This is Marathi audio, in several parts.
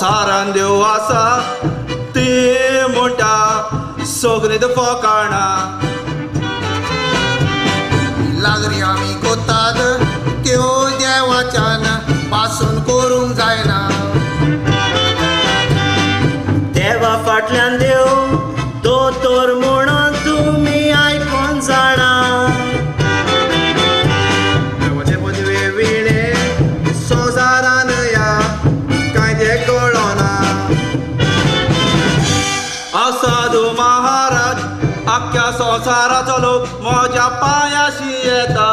संवसारान देव आसा ती म्हणटा सगळीं फकाणा लागरी आमी कोतात त्यो देवाच्यान पासून करूंक जायना देवा फाटल्यान देव दोतोर म्हणून तुमी आयकून जाणा देवाचे पदवे विणे संवसारान या कांय ते कळना साधू महाराज आख्या संवसाराचो लोक म्हज्या पांयाशी येता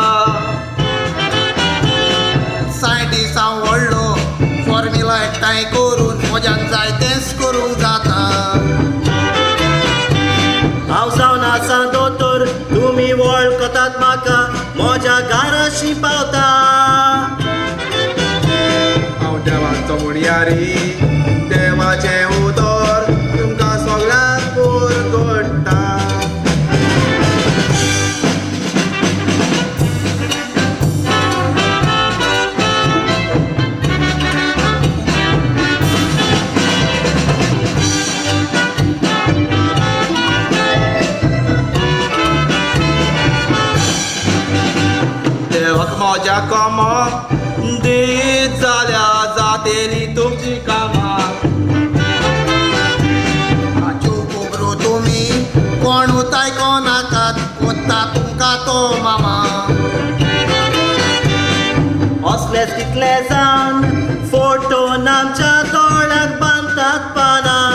सायन्टिस्टां व्हडलो फॉर्म्युला एकठांय करून म्हज्यान जायतेंच करूंक जाता हांव जावन आसा दोतोर तुमी वळखतात म्हाका म्हज्या घराशी पावता हांव देवाचो मुणयारी देवाचें उतर तुमकां सगळ्यांक पोर घडटा देवाक म्हज्या कामाक दीत जाल्या जातेली तुमची कामां हाच्यो खबरो तुमी कोणूच आयकोनाकात कोत्ता तुमकां तो मामा असलेच कितले जावन फोटोन आमच्या दोळ्याक बांदतात पानां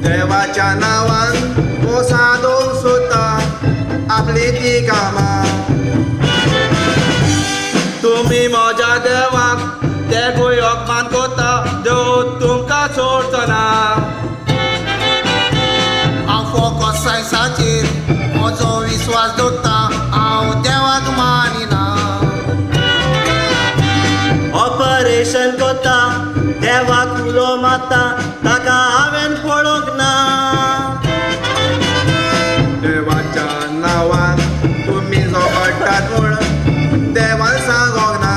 देवाच्या नांवान हो सादोंक सोदता आपली ती कामां तुमी म्हज्या देवाक तेगूय अपमान कोता देव तुमकां सोडचो ना हांव फोकस सायन्साचेर म्हजो विस्वास दवरता हांव देवाक मानिना ऑपरेशन कोता देवाक उलो मारता ताका हांवें पळोवंक ना देवाच्या नांवान तुमी झगडटात म्हूण देवान सांगोंक ना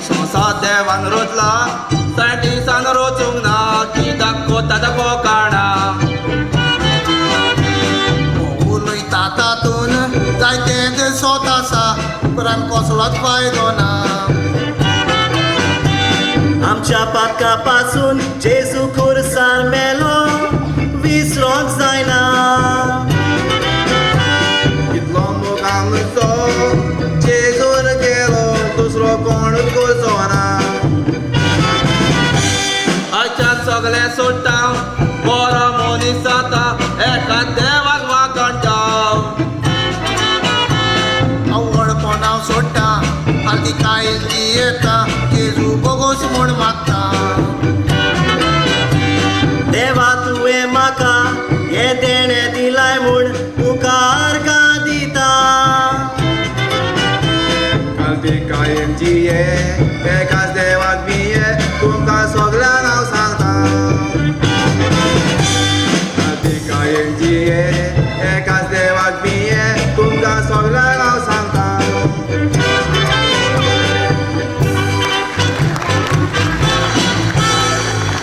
संवसार देवान रोचला सायन्टिस्टान रोचूंक ना कित्याक कोता तो फकाणा उलयता तातून जायते दिसत आसा उपरांत कसलोच फायदो ना आमच्या पाका पासून जेजू खुर्सार मेलो विसरोंक जायना कितलो मोग आमचो जेजून केलो दुसरो कोणूच करचो ना आयच्यान सगळें सोडटा बरो मनीस जाता एका देवाक वागणटा आवडपण हांव सोडटा आनी काळजी येता जेजू बोगोस म्हूण मागता देवा तुवें म्हाका हें देणें दिलाय म्हूण तुका अर्घां दिता काल ती कायमची ये एकाच